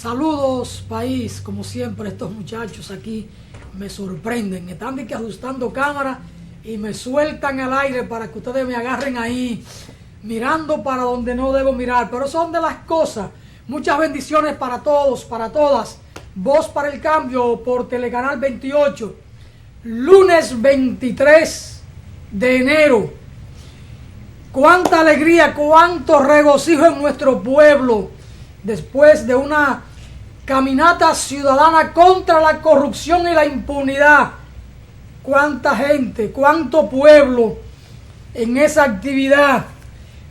Saludos, país. Como siempre, estos muchachos aquí me sorprenden. Están de que ajustando cámara y me sueltan al aire para que ustedes me agarren ahí, mirando para donde no debo mirar. Pero son de las cosas. Muchas bendiciones para todos, para todas. Voz para el Cambio por Telecanal 28. Lunes 23 de enero. Cuánta alegría, cuánto regocijo en nuestro pueblo. Después de una caminata ciudadana contra la corrupción y la impunidad. Cuánta gente, cuánto pueblo en esa actividad.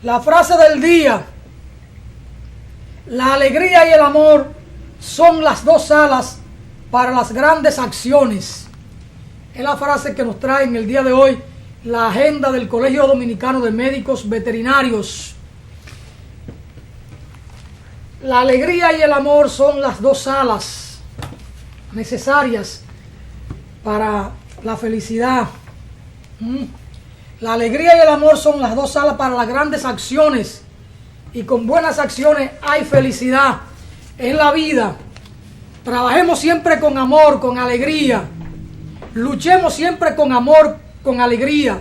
La frase del día: la alegría y el amor son las dos alas para las grandes acciones. Es la frase que nos trae en el día de hoy la agenda del Colegio Dominicano de Médicos Veterinarios. La alegría y el amor son las dos alas necesarias para la felicidad. La alegría y el amor son las dos alas para las grandes acciones. Y con buenas acciones hay felicidad en la vida. Trabajemos siempre con amor, con alegría. Luchemos siempre con amor, con alegría.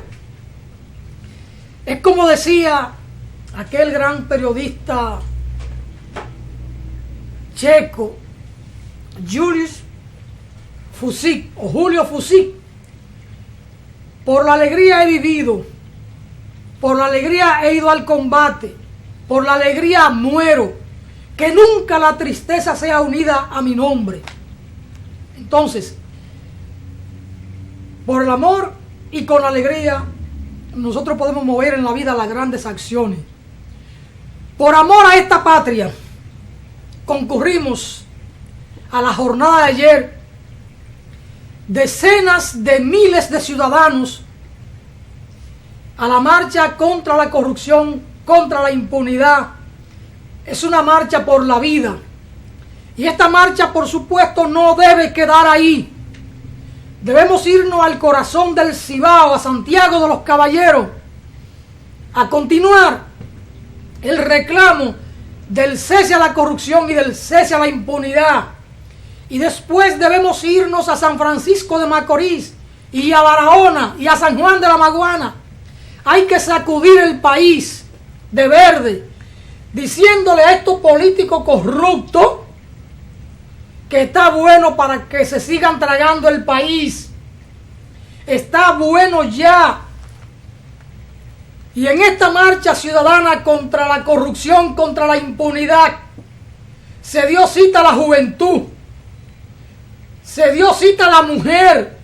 Es como decía aquel gran periodista checo, Julius Fusik, o Julio Fusik: por la alegría he vivido, por la alegría he ido al combate, por la alegría muero, que nunca la tristeza sea unida a mi nombre. Entonces, por el amor y con la alegría, nosotros podemos mover en la vida las grandes acciones. Por amor a esta patria, concurrimos a la jornada de ayer decenas de miles de ciudadanos a la marcha contra la corrupción, contra la impunidad. Es una marcha por la vida. Y esta marcha, por supuesto, no debe quedar ahí. Debemos irnos al corazón del Cibao, a Santiago de los Caballeros, a continuar el reclamo del cese a la corrupción y del cese a la impunidad. Y después debemos irnos a San Francisco de Macorís y a Barahona y a San Juan de la Maguana. Hay que sacudir el país de verde, diciéndole a estos políticos corruptos que está bueno para que se sigan tragando el país. Está bueno ya. Y en esta marcha ciudadana contra la corrupción, contra la impunidad, se dio cita a la juventud, se dio cita a la mujer,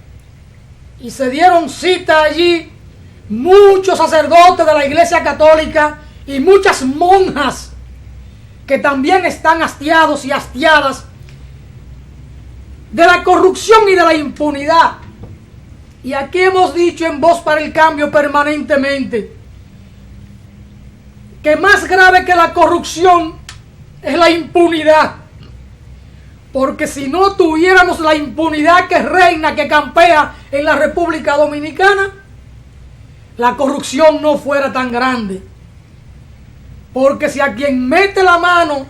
y se dieron cita allí muchos sacerdotes de la Iglesia Católica y muchas monjas que también están hastiados y hastiadas de la corrupción y de la impunidad. Y aquí hemos dicho en Voz para el Cambio permanentemente que más grave que la corrupción es la impunidad. Porque si no tuviéramos la impunidad que reina, que campea en la República Dominicana, la corrupción no fuera tan grande. Porque si a quien mete la mano,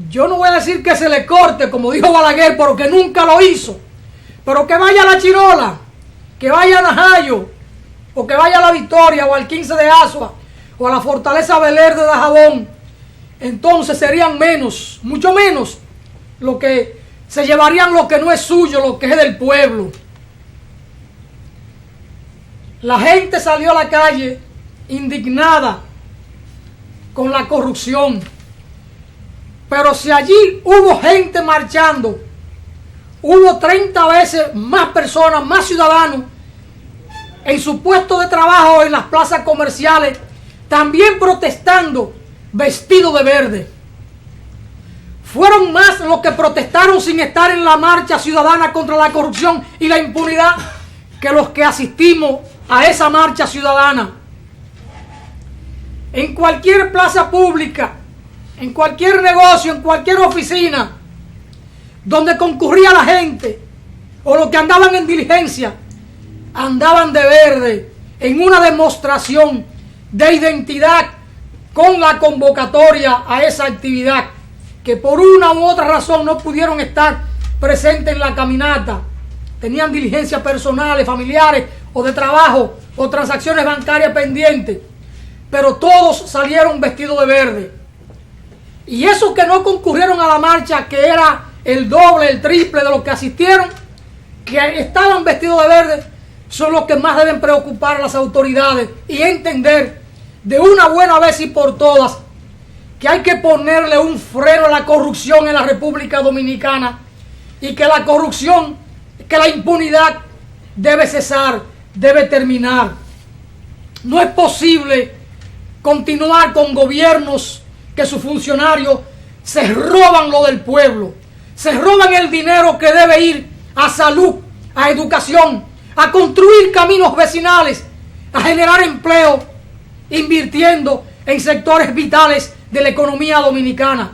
yo no voy a decir que se le corte, como dijo Balaguer, porque nunca lo hizo, pero que vaya a La Chirola, que vaya a Najayo, o que vaya a La Victoria, o al 15 de Asua, o a la Fortaleza Beler de Dajabón, entonces serían menos, mucho menos, lo que se llevarían lo que no es suyo, lo que es del pueblo. La gente salió a la calle indignada con la corrupción. Pero si allí hubo gente marchando, hubo 30 veces más personas, más ciudadanos, en su puesto de trabajo, en las plazas comerciales, también protestando, vestidos de verde. Fueron más los que protestaron sin estar en la marcha ciudadana contra la corrupción y la impunidad que los que asistimos a esa marcha ciudadana. En cualquier plaza pública, en cualquier negocio, en cualquier oficina donde concurría la gente, o los que andaban en diligencia, andaban de verde en una demostración de identidad con la convocatoria a esa actividad que por una u otra razón no pudieron estar presentes en la caminata, tenían diligencias personales, familiares o de trabajo o transacciones bancarias pendientes, pero todos salieron vestidos de verde. Y esos que no concurrieron a la marcha, que era el doble, el triple de los que asistieron, que estaban vestidos de verde, son los que más deben preocupar a las autoridades y entender de una buena vez y por todas que hay que ponerle un freno a la corrupción en la República Dominicana y que la corrupción, que la impunidad debe cesar, debe terminar. No es posible continuar con gobiernos que sus funcionarios se roban lo del pueblo, se roban el dinero que debe ir a salud, a educación, a construir caminos vecinales, a generar empleo, invirtiendo en sectores vitales de la economía dominicana,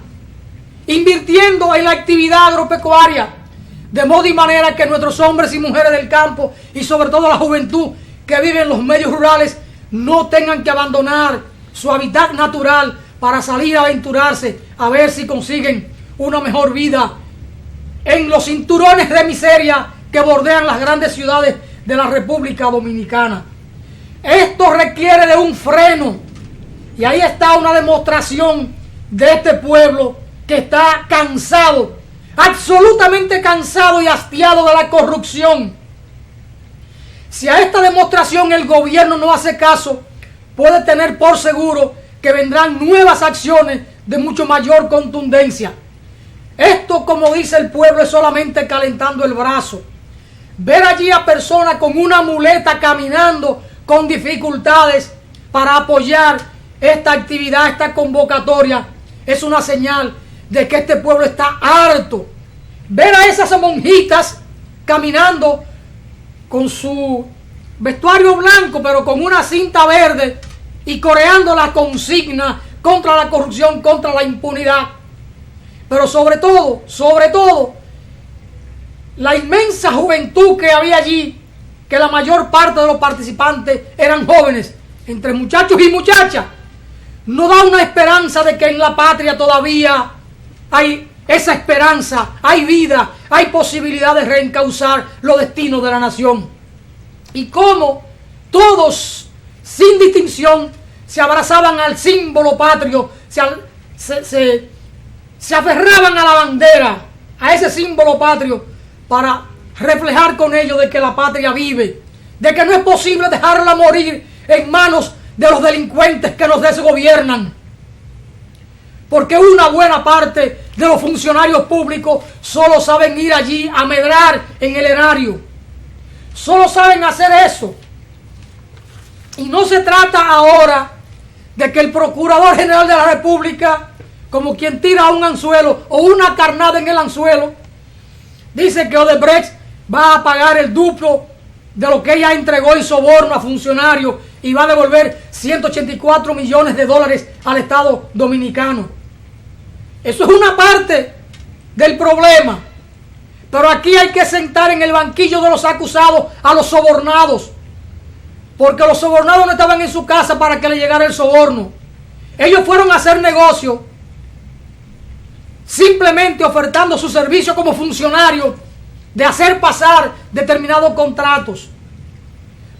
invirtiendo en la actividad agropecuaria, de modo y manera que nuestros hombres y mujeres del campo y sobre todo la juventud que vive en los medios rurales no tengan que abandonar su hábitat natural para salir a aventurarse a ver si consiguen una mejor vida en los cinturones de miseria que bordean las grandes ciudades de la República Dominicana. Esto requiere de un freno, y ahí está una demostración de este pueblo que está cansado, absolutamente cansado y hastiado de la corrupción. Si a esta demostración el gobierno no hace caso, puede tener por seguro que vendrán nuevas acciones de mucho mayor contundencia. Esto, como dice el pueblo, es solamente calentando el brazo. Ver allí a personas con una muleta caminando con dificultades para apoyar esta actividad, esta convocatoria, es una señal de que este pueblo está harto. Ver a esas monjitas caminando con su vestuario blanco pero con una cinta verde y coreando la consigna contra la corrupción, contra la impunidad. Pero sobre todo, la inmensa juventud que había allí, que la mayor parte de los participantes eran jóvenes, entre muchachos y muchachas, no da una esperanza de que en la patria todavía hay esa esperanza, hay vida, hay posibilidad de reencauzar los destinos de la nación. Y cómo todos, sin distinción, se abrazaban al símbolo patrio, se aferraban a la bandera, a ese símbolo patrio, para reflejar con ello de que la patria vive, de que no es posible dejarla morir en manos de los delincuentes que nos desgobiernan. Porque una buena parte de los funcionarios públicos solo saben ir allí a medrar en el erario. Solo saben hacer eso. Y no se trata ahora de que el Procurador General de la República, como quien tira un anzuelo o una carnada en el anzuelo, dice que Odebrecht va a pagar el duplo de lo que ella entregó en soborno a funcionarios y va a devolver 184 millones de dólares al Estado dominicano. Eso es una parte del problema. Pero aquí hay que sentar en el banquillo de los acusados a los sobornados. Porque los sobornados no estaban en su casa para que le llegara el soborno. Ellos fueron a hacer negocio simplemente ofertando su servicio como funcionarios de hacer pasar determinados contratos.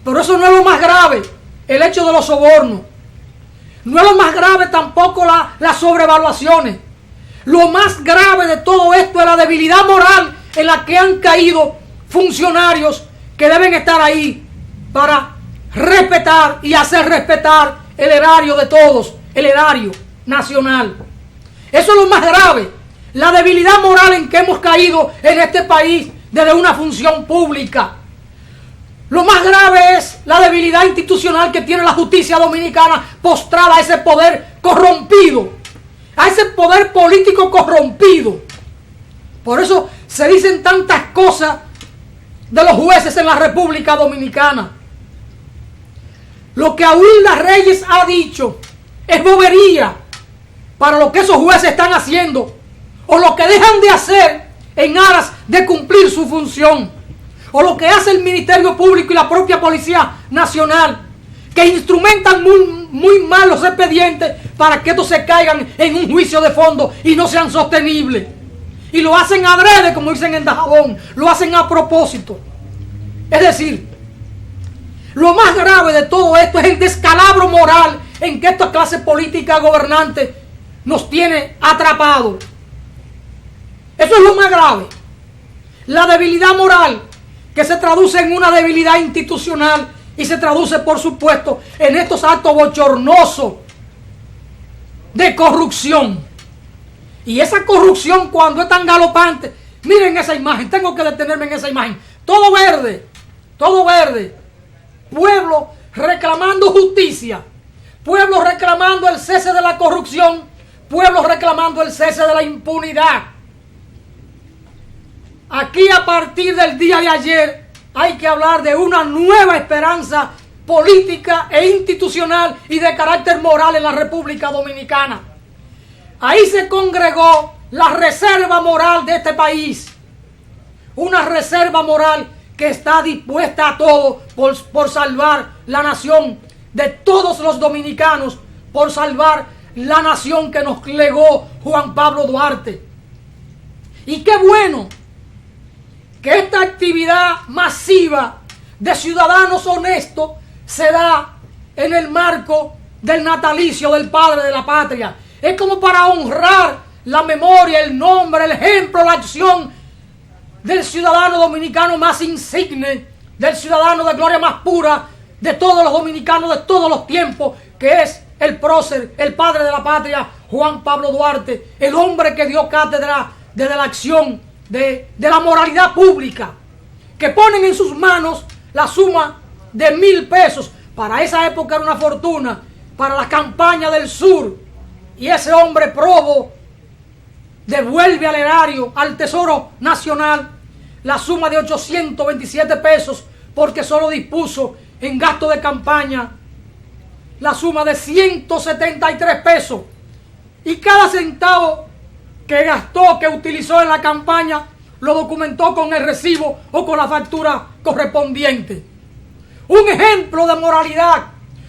Pero eso no es lo más grave, el hecho de los sobornos. No es lo más grave tampoco las sobrevaluaciones. Lo más grave de todo esto es la debilidad moral en la que han caído funcionarios que deben estar ahí para respetar y hacer respetar el erario de todos, el erario nacional. Eso es lo más grave, la debilidad moral en que hemos caído en este país desde una función pública. Lo más grave es la debilidad institucional que tiene la justicia dominicana postrada a ese poder corrompido, a ese poder político corrompido. Por eso se dicen tantas cosas de los jueces en la República Dominicana. Lo que Ahuilda Reyes ha dicho es bobería para lo que esos jueces están haciendo o lo que dejan de hacer en aras de cumplir su función, o lo que hace el Ministerio Público y la propia Policía Nacional, que instrumentan muy mal los expedientes para que estos se caigan en un juicio de fondo y no sean sostenibles. Y lo hacen adrede, como dicen en Dajabón, lo hacen a propósito. Es decir, lo más grave de todo esto es el descalabro moral en que esta clase política gobernante nos tiene atrapados. Eso es lo más grave. La debilidad moral, que se traduce en una debilidad institucional y se traduce, por supuesto, en estos actos bochornosos de corrupción. Y esa corrupción, cuando es tan galopante, miren esa imagen, tengo que detenerme en esa imagen. Todo verde, pueblo reclamando justicia, pueblo reclamando el cese de la corrupción, pueblo reclamando el cese de la impunidad. Aquí, a partir del día de ayer, hay que hablar de una nueva esperanza política e institucional y de carácter moral en la República Dominicana. Ahí se congregó la reserva moral de este país. Una reserva moral que está dispuesta a todo por salvar la nación de todos los dominicanos, por salvar la nación que nos legó Juan Pablo Duarte. Y qué bueno que esta actividad masiva de ciudadanos honestos se da en el marco del natalicio del padre de la patria. Es como para honrar la memoria, el nombre, el ejemplo, la acción del ciudadano dominicano más insigne, del ciudadano de gloria más pura, de todos los dominicanos de todos los tiempos, que es el prócer, el padre de la patria, Juan Pablo Duarte, el hombre que dio cátedra desde la acción de la moralidad pública, que ponen en sus manos la suma de 1,000 pesos. Para esa época era una fortuna, para la campaña del sur. Y ese hombre probo devuelve al erario, al Tesoro Nacional, la suma de 827 pesos, porque solo dispuso en gasto de campaña la suma de 173 pesos. Y cada centavo que gastó, que utilizó en la campaña, lo documentó con el recibo o con la factura correspondiente. Un ejemplo de moralidad.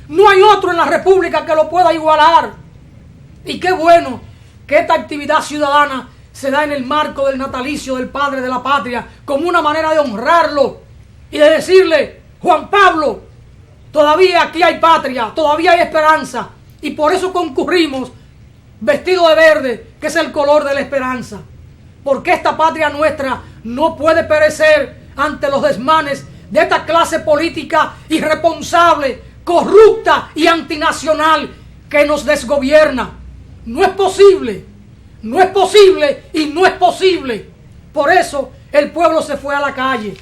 No hay otro en la República que lo pueda igualar. Y qué bueno que esta actividad ciudadana se da en el marco del natalicio del padre de la patria, como una manera de honrarlo y de decirle: Juan Pablo, todavía aquí hay patria, todavía hay esperanza. Y por eso concurrimos vestido de verde, que es el color de la esperanza. Porque esta patria nuestra no puede perecer ante los desmanes de esta clase política irresponsable, corrupta y antinacional que nos desgobierna. No es posible, no es posible y no es posible. Por eso el pueblo se fue a la calle.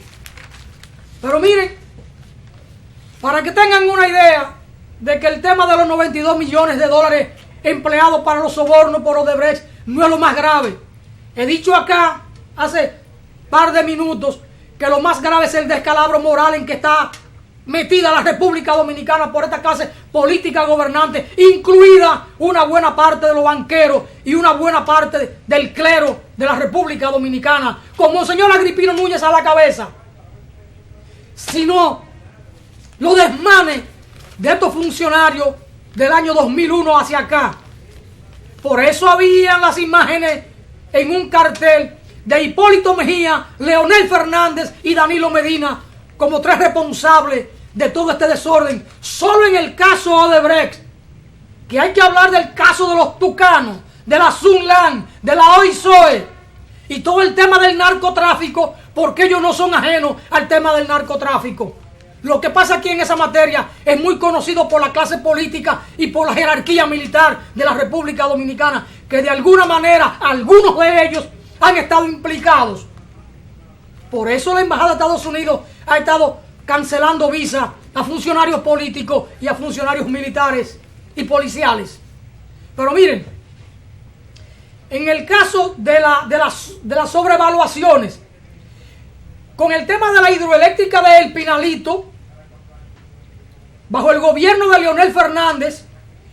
Pero miren, para que tengan una idea de que el tema de los 92 millones de dólares empleados para los sobornos por Odebrecht no es lo más grave. He dicho acá hace par de minutos que lo más grave es el descalabro moral en que está metida la República Dominicana por esta clase política gobernante, incluida una buena parte de los banqueros y una buena parte del clero de la República Dominicana, con Monseñor Agripino Núñez a la cabeza. Sino los desmanes de estos funcionarios del año 2001 hacia acá. Por eso habían las imágenes en un cartel de Hipólito Mejía, Leonel Fernández y Danilo Medina como 3 responsables de todo este desorden. Solo en el caso Odebrecht, que hay que hablar del caso de los tucanos, de la Sunland, de la OISOE y todo el tema del narcotráfico, porque ellos no son ajenos al tema del narcotráfico. Lo que pasa aquí en esa materia es muy conocido por la clase política y por la jerarquía militar de la República Dominicana, que de alguna manera algunos de ellos han estado implicados. Por eso la Embajada de Estados Unidos ha estado cancelando visas a funcionarios políticos y a funcionarios militares y policiales. Pero miren, en el caso de las sobrevaluaciones, con el tema de la hidroeléctrica de El Pinalito, bajo el gobierno de Leonel Fernández,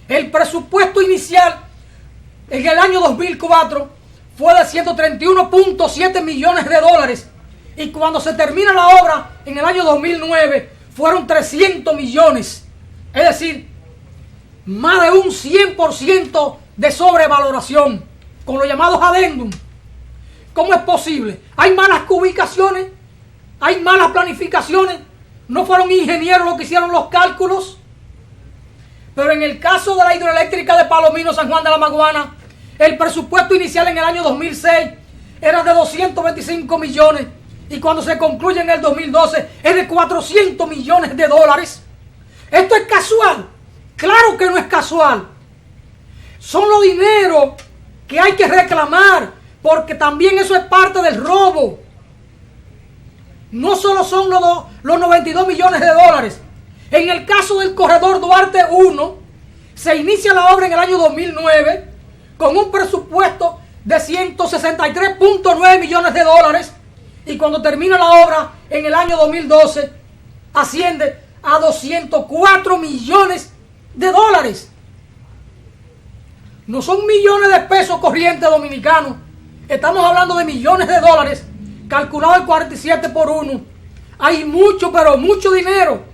el presupuesto inicial en el año 2004 fue de 131.7 millones de dólares. Y cuando se termina la obra en el año 2009 fueron 300 millones. Es decir, más de un 100% de sobrevaloración, con los llamados adendum. ¿Cómo es posible? Hay malas ubicaciones, hay malas planificaciones, no fueron ingenieros los que hicieron los cálculos. Pero en el caso de la hidroeléctrica de Palomino, San Juan de la Maguana, el presupuesto inicial en el año 2006 era de 225 millones y cuando se concluye en el 2012 es de 400 millones de dólares. ¿Esto es casual? Claro que no es casual. Son los dineros que hay que reclamar, porque también eso es parte del robo. No solo son los 92 millones de dólares. En el caso del corredor Duarte 1, se inicia la obra en el año 2009 con un presupuesto de 163.9 millones de dólares y cuando termina la obra en el año 2012 asciende a 204 millones de dólares. No son millones de pesos corrientes dominicanos, estamos hablando de millones de dólares calculado el 47 por 1. Hay mucho, pero mucho dinero.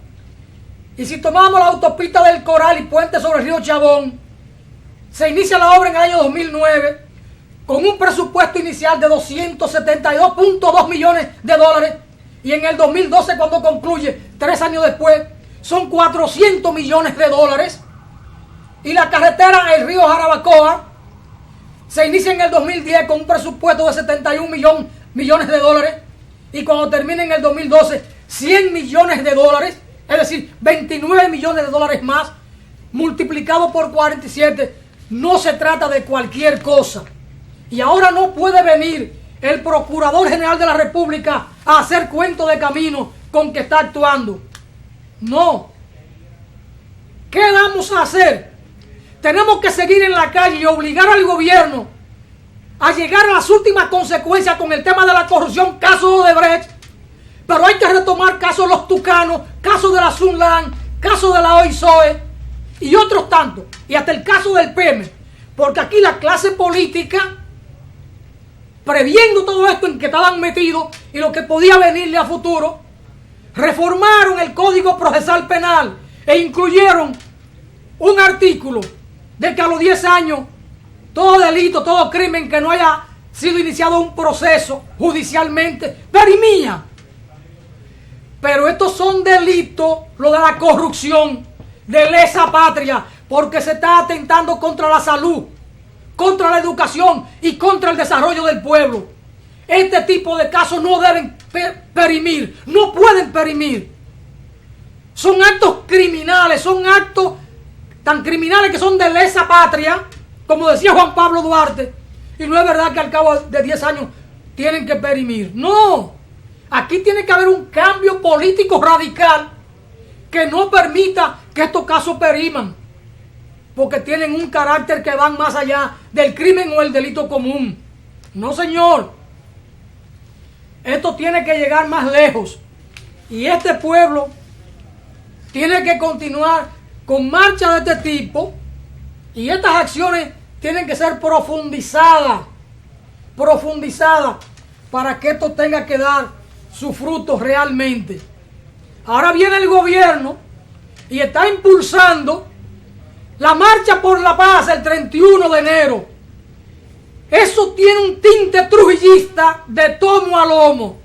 Y si tomamos la autopista del Coral y puente sobre el río Chabón, se inicia la obra en el año 2009 con un presupuesto inicial de 272.2 millones de dólares y en el 2012 cuando concluye, 3 años después, son 400 millones de dólares. Y la carretera El Río Jarabacoa se inicia en el 2010 con un presupuesto de 71 millones de dólares y cuando termina en el 2012 100 millones de dólares, es decir, 29 millones de dólares más multiplicado por 47. No se trata de cualquier cosa. Y ahora no puede venir el Procurador General de la República a hacer cuento de camino con que está actuando. No. ¿Qué vamos a hacer? Tenemos que seguir en la calle y obligar al gobierno a llegar a las últimas consecuencias con el tema de la corrupción, caso de Odebrecht. Pero hay que retomar casos de los Tucanos, casos de la Sunland, casos de la OISOE y otros tantos. Y hasta el caso del PEME. Porque aquí la clase política, previendo todo esto en que estaban metidos y lo que podía venirle a futuro, reformaron el Código Procesal Penal e incluyeron un artículo de que a los 10 años todo delito, todo crimen que no haya sido iniciado un proceso judicialmente, perimía. Pero estos son delitos, lo de la corrupción, de lesa patria, porque se está atentando contra la salud, contra la educación y contra el desarrollo del pueblo. Este tipo de casos no deben perimir, no pueden perimir. Son actos criminales, son actos tan criminales que son de lesa patria, como decía Juan Pablo Duarte, y no es verdad que al cabo de 10 años tienen que perimir. No, aquí tiene que haber un cambio político radical que no permita que estos casos periman, porque tienen un carácter que van más allá del crimen o el delito común. No, señor. Esto tiene que llegar más lejos. Y este pueblo tiene que continuar con marchas de este tipo. Y estas acciones tienen que ser profundizadas. Profundizadas. Para que esto tenga que dar sus frutos realmente. Ahora viene el gobierno y está impulsando la marcha por la paz el 31 de enero. Eso tiene un tinte trujillista de tomo a lomo.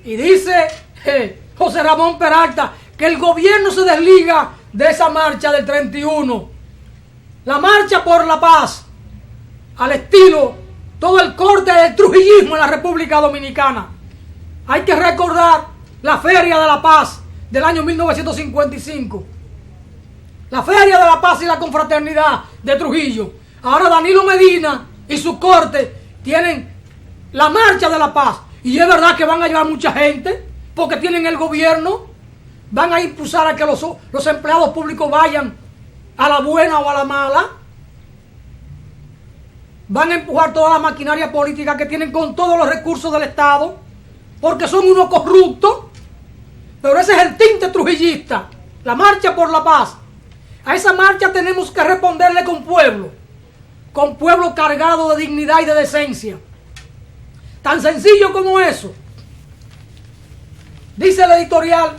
Y dice José Ramón Peralta que el gobierno se desliga de esa marcha del 31. La marcha por la paz, al estilo, todo el corte del trujillismo en la República Dominicana. Hay que recordar la Feria de la Paz del año 1955. La Feria de la Paz y la Confraternidad de Trujillo. Ahora Danilo Medina y su corte tienen la Marcha de la Paz. Y es verdad que van a llevar mucha gente, porque tienen el gobierno. Van a impulsar a que los empleados públicos vayan a la buena o a la mala. Van a empujar toda la maquinaria política que tienen con todos los recursos del Estado, porque son unos corruptos. Pero ese es el tinte trujillista. La Marcha por la Paz. A esa marcha tenemos que responderle con pueblo cargado de dignidad y de decencia. Tan sencillo como eso. Dice el editorial,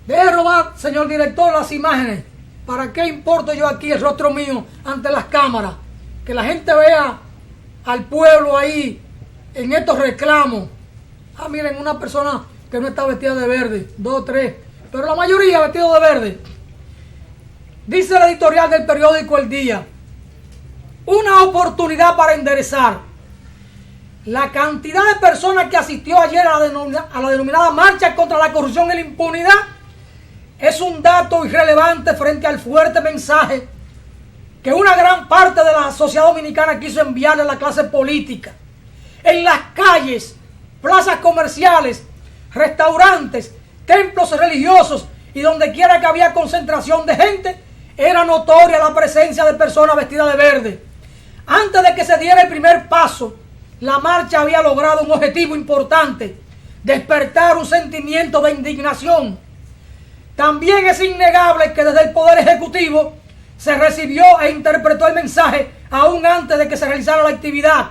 deje robar, señor director, las imágenes ¿para qué importo yo aquí el rostro mío ante las cámaras? Que la gente vea al pueblo ahí en estos reclamos. Ah, miren, una persona que no está vestida de verde, 2 o 3, pero la mayoría vestido de verde. Dice el editorial del periódico El Día: una oportunidad para enderezar. La cantidad de personas que asistió ayer a la denominada marcha contra la corrupción y la impunidad es un dato irrelevante frente al fuerte mensaje que una gran parte de la sociedad dominicana quiso enviarle a la clase política. En las calles, plazas comerciales, restaurantes, templos religiosos y donde quiera que había concentración de gente, era notoria la presencia de personas vestidas de verde. Antes de que se diera el primer paso, la marcha había logrado un objetivo importante: despertar un sentimiento de indignación. También es innegable que desde el Poder Ejecutivo se recibió e interpretó el mensaje aún antes de que se realizara la actividad.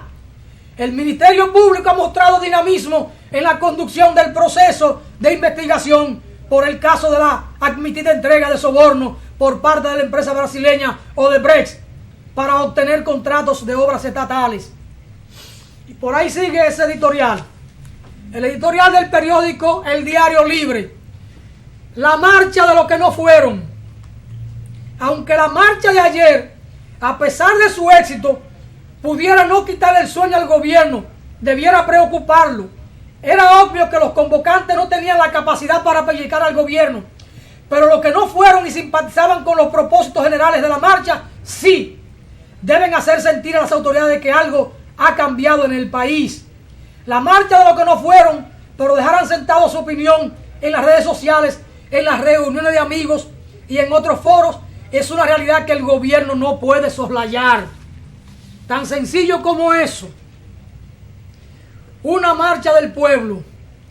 El Ministerio Público ha mostrado dinamismo en la conducción del proceso de investigación por el caso de la admitida entrega de soborno por parte de la empresa brasileña Odebrecht para obtener contratos de obras estatales. Y por ahí sigue ese editorial. El editorial del periódico El Diario Libre. La marcha de los que no fueron. Aunque la marcha de ayer, a pesar de su éxito, pudiera no quitarle el sueño al gobierno, debiera preocuparlo. Era obvio que los convocantes no tenían la capacidad para pellizcar al gobierno, pero los que no fueron y simpatizaban con los propósitos generales de la marcha, sí, deben hacer sentir a las autoridades que algo ha cambiado en el país. La marcha de los que no fueron, pero dejaran sentado su opinión en las redes sociales, en las reuniones de amigos y en otros foros, es una realidad que el gobierno no puede soslayar. Tan sencillo como eso. Una marcha del pueblo,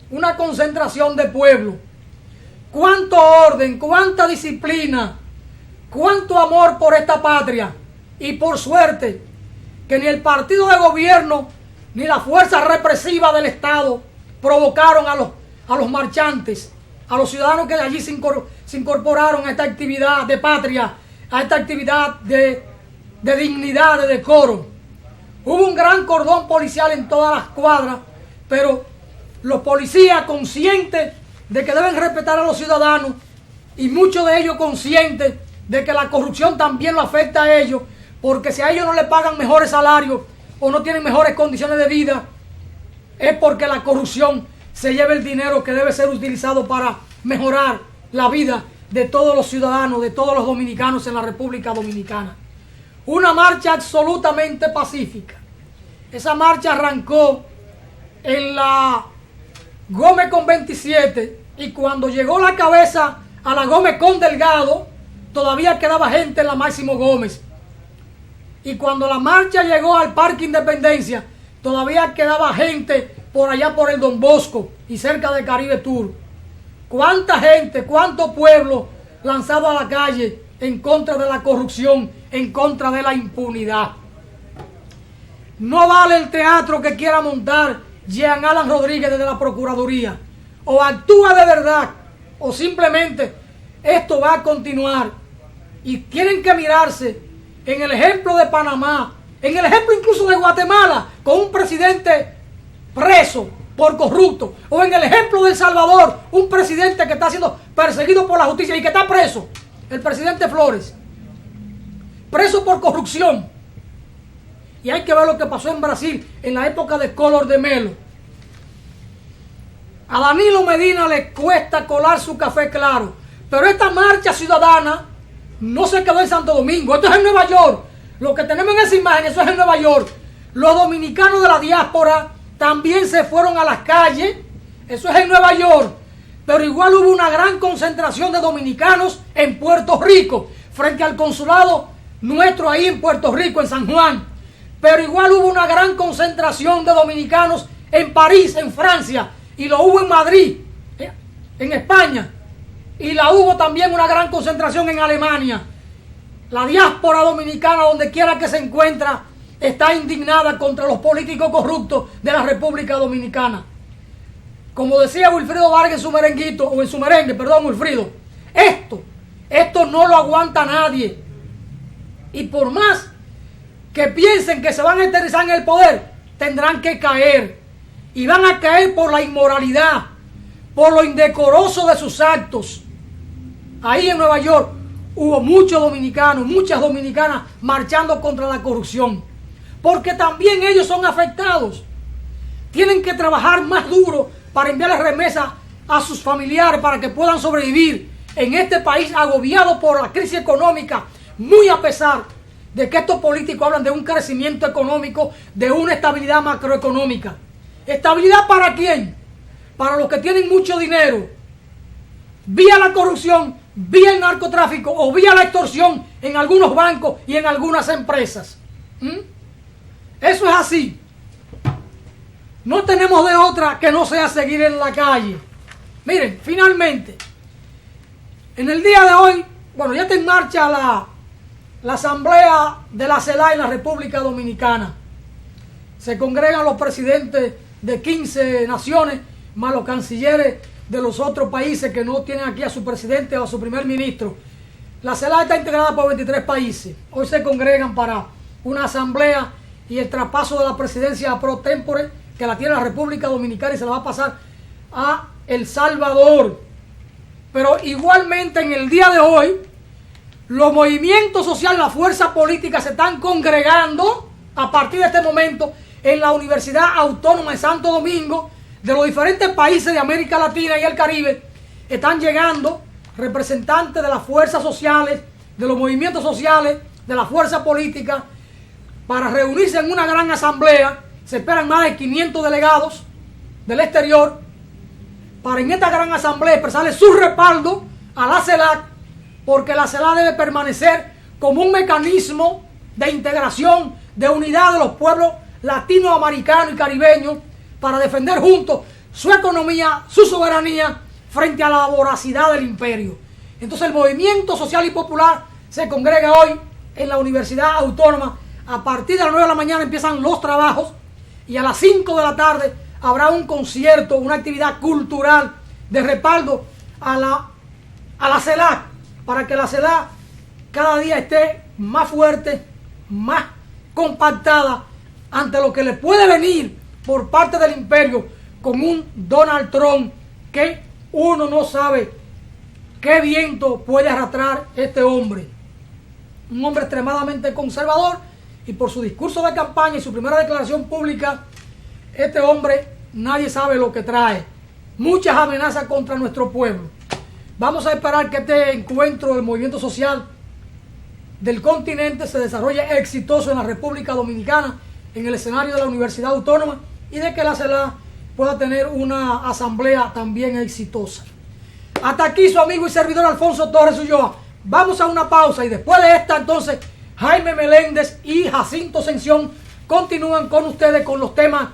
una concentración de pueblo. Cuánto orden, cuánta disciplina, cuánto amor por esta patria. Y por suerte, que ni el partido de gobierno ni la fuerza represiva del Estado provocaron a los marchantes, a los ciudadanos que de allí se incorporaron a esta actividad de patria, a esta actividad de dignidad, de decoro. Hubo un gran cordón policial en todas las cuadras, pero los policías conscientes de que deben respetar a los ciudadanos y muchos de ellos conscientes de que la corrupción también lo afecta a ellos, porque si a ellos no le pagan mejores salarios o no tienen mejores condiciones de vida, es porque la corrupción se lleva el dinero que debe ser utilizado para mejorar la vida de todos los ciudadanos, de todos los dominicanos en la República Dominicana. Una marcha absolutamente pacífica. Esa marcha arrancó en la Gómez con 27 y cuando llegó la cabeza a la Gómez con Delgado, todavía quedaba gente en la Máximo Gómez. Y cuando la marcha llegó al Parque Independencia, todavía quedaba gente por allá por el Don Bosco y cerca de Caribe Tour. ¿Cuánta gente, cuánto pueblo lanzado a la calle en contra de la corrupción, en contra de la impunidad? No vale el teatro que quiera montar Jean Alan Rodríguez desde la Procuraduría. O actúa de verdad, o simplemente esto va a continuar. Y tienen que mirarse en el ejemplo de Panamá, en el ejemplo incluso de Guatemala, con un presidente preso por corrupto, o en el ejemplo de El Salvador, un presidente que está siendo perseguido por la justicia y que está preso, el presidente Flores, preso por corrupción. Y hay que ver lo que pasó en Brasil en la época de Collor de Mello. A Danilo Medina le cuesta colar su café claro, pero esta marcha ciudadana no se quedó en Santo Domingo, esto es en Nueva York. Lo que tenemos en esa imagen, eso es en Nueva York. Los dominicanos de la diáspora también se fueron a las calles, eso es en Nueva York. Pero igual hubo una gran concentración de dominicanos en Puerto Rico, frente al consulado nuestro ahí en Puerto Rico, en San Juan. Pero igual hubo una gran concentración de dominicanos en París, en Francia, y lo hubo en Madrid, en España. Y la hubo también una gran concentración en Alemania. La diáspora dominicana, donde quiera que se encuentra, está indignada contra los políticos corruptos de la República Dominicana. Como decía Wilfrido Vargas en su merenguito, o en su merengue, perdón, Wilfrido, esto Esto no lo aguanta nadie. Y por más que piensen que se van a aterrizar en el poder, tendrán que caer. Y van a caer por la inmoralidad, por lo indecoroso de sus actos. Ahí en Nueva York hubo muchos dominicanos, muchas dominicanas marchando contra la corrupción. Porque también ellos son afectados. Tienen que trabajar más duro para enviarles remesas a sus familiares para que puedan sobrevivir en este país agobiado por la crisis económica, muy a pesar de que estos políticos hablan de un crecimiento económico, de una estabilidad macroeconómica. ¿Estabilidad para quién? Para los que tienen mucho dinero, vía la corrupción, vía el narcotráfico o vía la extorsión en algunos bancos y en algunas empresas. Eso es así. No tenemos de otra que no sea seguir en la calle. Miren, finalmente, en el día de hoy, bueno, ya está en marcha la asamblea de la CELAC en la República Dominicana. Se congregan los presidentes de 15 naciones, más los cancilleres de los otros países que no tienen aquí a su presidente o a su primer ministro. La CELAC está integrada por 23 países. Hoy se congregan para una asamblea y el traspaso de la presidencia pro tempore, que la tiene la República Dominicana y se la va a pasar a El Salvador. Pero igualmente en el día de hoy, los movimientos sociales, las fuerzas políticas se están congregando a partir de este momento en la Universidad Autónoma de Santo Domingo. De los diferentes países de América Latina y el Caribe están llegando representantes de las fuerzas sociales, de los movimientos sociales, de la fuerza política, para reunirse en una gran asamblea. Se esperan más de 500 delegados del exterior para en esta gran asamblea expresarle su respaldo a la CELAC, porque la CELAC debe permanecer como un mecanismo de integración, de unidad de los pueblos latinoamericanos y caribeños para defender juntos su economía, su soberanía frente a la voracidad del imperio. Entonces el movimiento social y popular se congrega hoy en la Universidad Autónoma. A partir de las 9 de la mañana empiezan los trabajos y a las 5 de la tarde habrá un concierto, una actividad cultural de respaldo a la CELAC, para que la CELAC cada día esté más fuerte, más compactada ante lo que le puede venir por parte del imperio con un Donald Trump que uno no sabe qué viento puede arrastrar este hombre. Un hombre extremadamente conservador, y por su discurso de campaña y su primera declaración pública, este hombre nadie sabe lo que trae. Muchas amenazas contra nuestro pueblo. Vamos a esperar que este encuentro del movimiento social del continente se desarrolle exitoso en la República Dominicana, en el escenario de la Universidad Autónoma, y de que la CELAC pueda tener una asamblea también exitosa. Hasta aquí su amigo y servidor Alfonso Torres Ulloa. Vamos a una pausa y después de esta entonces Jaime Meléndez y Jacinto Ascensión continúan con ustedes con los temas